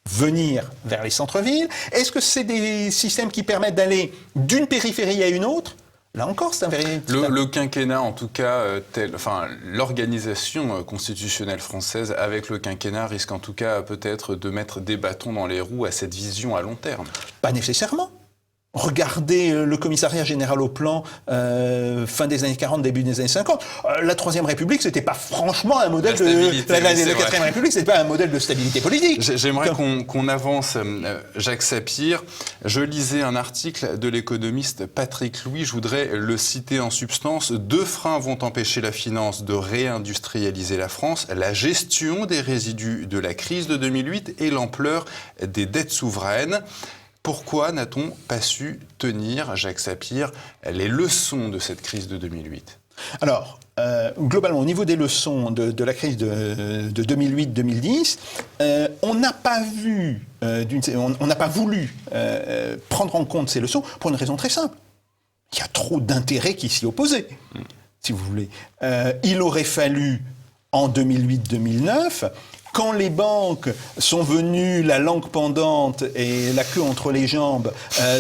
venir vers les centres-villes ? Est-ce que c'est des systèmes qui permettent d'aller d'une périphérie à une autre ? Là encore, c'est un véritable... Le quinquennat, en tout cas, l'organisation constitutionnelle française avec le quinquennat risque en tout cas peut-être de mettre des bâtons dans les roues à cette vision à long terme. Pas nécessairement. Regardez le commissariat général au plan fin des années 40, début des années 50. La Troisième République, c'était pas franchement un modèle la Quatrième République, c'était pas un modèle de stabilité politique. J'aimerais qu'on avance, Jacques Sapir. Je lisais un article de l'économiste Patrick Louis, je voudrais le citer en substance. 2 freins vont empêcher la finance de réindustrialiser la France, la gestion des résidus de la crise de 2008 et l'ampleur des dettes souveraines. Pourquoi n'a-t-on pas su tenir, Jacques Sapir, les leçons de cette crise de 2008 ? Alors, globalement, au niveau des leçons de la crise de 2008-2010, on n'a pas voulu prendre en compte ces leçons pour une raison très simple. Il y a trop d'intérêts qui s'y opposaient, si vous voulez. Il aurait fallu, en 2008-2009, quand les banques sont venues, la langue pendante et la queue entre les jambes,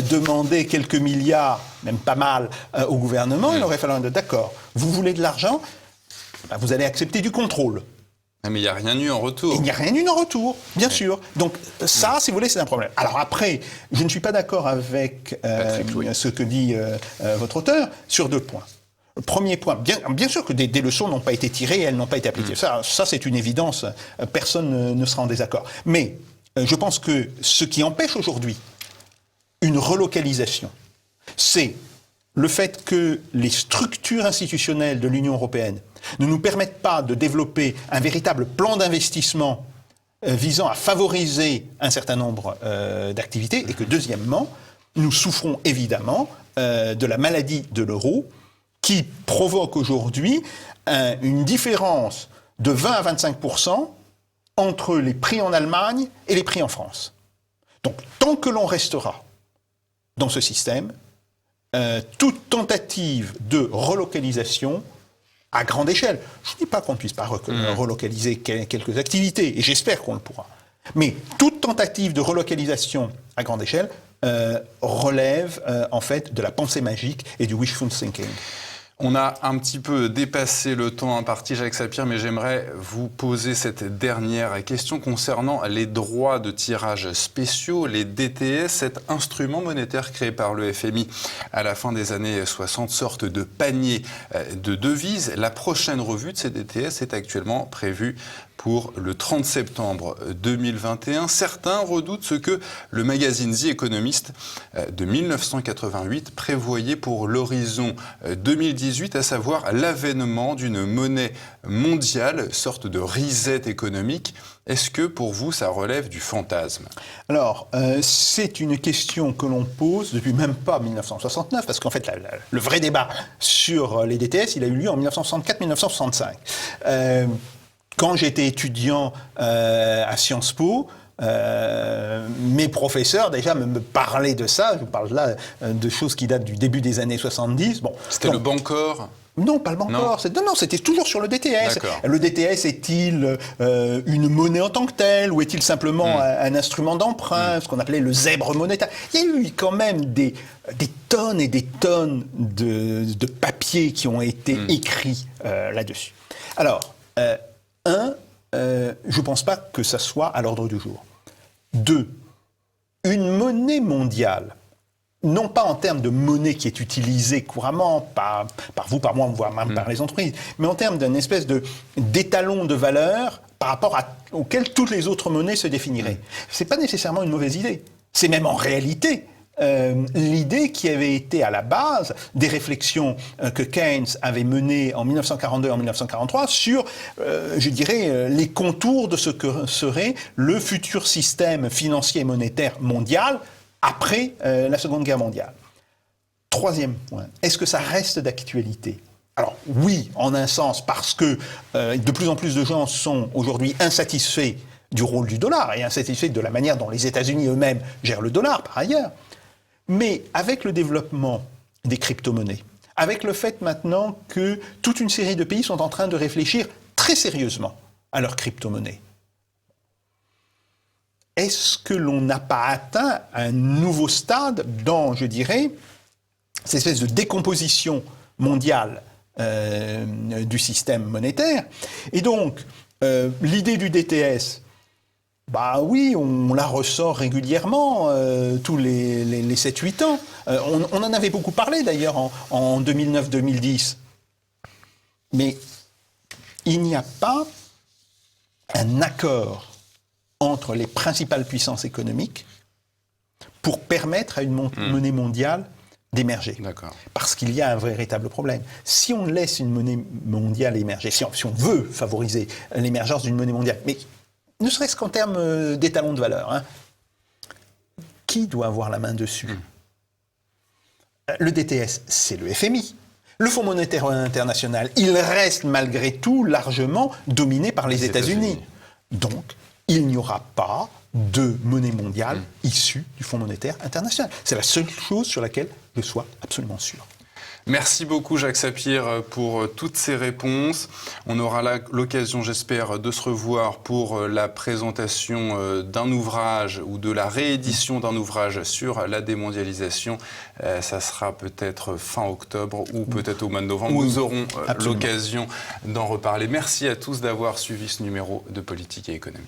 demander quelques milliards, même pas mal, au gouvernement, il aurait fallu dire d'accord, vous voulez de l'argent, vous allez accepter du contrôle. Mais il n'y a rien eu en retour. Il n'y a rien eu en retour, bien sûr. Donc ça, si vous voulez, c'est un problème. Alors après, je ne suis pas d'accord avec ce que dit votre auteur sur 2 points. Le premier point, bien sûr que des leçons n'ont pas été tirées et elles n'ont pas été appliquées. Ça c'est une évidence, personne ne sera en désaccord. Mais je pense que ce qui empêche aujourd'hui une relocalisation, c'est le fait que les structures institutionnelles de l'Union européenne ne nous permettent pas de développer un véritable plan d'investissement visant à favoriser un certain nombre d'activités, et que deuxièmement, nous souffrons évidemment de la maladie de l'euro, qui provoque aujourd'hui une différence de 20 à 25% entre les prix en Allemagne et les prix en France. Donc, tant que l'on restera dans ce système, toute tentative de relocalisation à grande échelle, je ne dis pas qu'on ne puisse pas relocaliser quelques activités, et j'espère qu'on le pourra, mais toute tentative de relocalisation à grande échelle relève en fait de la pensée magique et du wishful thinking. On a un petit peu dépassé le temps imparti, Jacques Sapir, mais j'aimerais vous poser cette dernière question concernant les droits de tirage spéciaux, les DTS, cet instrument monétaire créé par le FMI à la fin des années 60, sorte de panier de devises. La prochaine revue de ces DTS est actuellement prévue pour le 30 septembre 2021. Certains redoutent ce que le magazine The Economist de 1988 prévoyait pour l'horizon 2018, à savoir l'avènement d'une monnaie mondiale, sorte de reset économique. Est-ce que pour vous, ça relève du fantasme ? Alors, c'est une question que l'on pose depuis même pas 1969, parce qu'en fait, le vrai débat sur les DTS, il a eu lieu en 1964-1965. Quand j'étais étudiant à Sciences Po, mes professeurs déjà me parlaient de ça. Je vous parle là de choses qui datent du début des années 70. Bon, c'était le Bancor ? Non, pas le Bancor. Non, c'était toujours sur le DTS. D'accord. Le DTS est-il une monnaie en tant que telle, ou est-il simplement un instrument d'emprunt, ce qu'on appelait le zèbre monétaire? Il y a eu quand même des tonnes et des tonnes de papiers qui ont été écrits là-dessus. Alors, je ne pense pas que ça soit à l'ordre du jour. 2, une monnaie mondiale, non pas en termes de monnaie qui est utilisée couramment par vous, par moi, voire même par les entreprises, mais en termes d'une espèce d'étalon de valeur par rapport auquel toutes les autres monnaies se définiraient. Ce n'est pas nécessairement une mauvaise idée. C'est même en réalité l'idée qui avait été à la base des réflexions que Keynes avait menées en 1942 et en 1943 sur, je dirais, les contours de ce que serait le futur système financier et monétaire mondial après la Seconde Guerre mondiale. Troisième point, est-ce que ça reste d'actualité ? Alors oui, en un sens, parce que de plus en plus de gens sont aujourd'hui insatisfaits du rôle du dollar et insatisfaits de la manière dont les États-Unis eux-mêmes gèrent le dollar, par ailleurs. Mais avec le développement des crypto-monnaies, avec le fait maintenant que toute une série de pays sont en train de réfléchir très sérieusement à leurs crypto-monnaies, est-ce que l'on n'a pas atteint un nouveau stade dans, je dirais, cette espèce de décomposition mondiale du système monétaire? Et donc, l'idée du DTS, bah oui, on la ressort régulièrement, tous les 7-8 ans. On en avait beaucoup parlé d'ailleurs en 2009-2010. Mais il n'y a pas un accord entre les principales puissances économiques pour permettre à une monnaie mondiale d'émerger. D'accord. Parce qu'il y a un véritable problème. Si on laisse une monnaie mondiale émerger, si on veut favoriser l'émergence d'une monnaie mondiale, mais ne serait-ce qu'en termes d'étalons de valeur, qui doit avoir la main dessus ? Le DTS, c'est le FMI. Le Fonds monétaire international, il reste malgré tout largement dominé par les États-Unis. Donc, il n'y aura pas de monnaie mondiale issue du Fonds monétaire international. C'est la seule chose sur laquelle je sois absolument sûr. Merci beaucoup Jacques Sapir pour toutes ces réponses. On aura l'occasion, j'espère, de se revoir pour la présentation d'un ouvrage ou de la réédition d'un ouvrage sur la démondialisation. Ça sera peut-être fin octobre ou peut-être au mois de novembre. Oui, nous aurons l'occasion d'en reparler. Merci à tous d'avoir suivi ce numéro de Politique et Économie.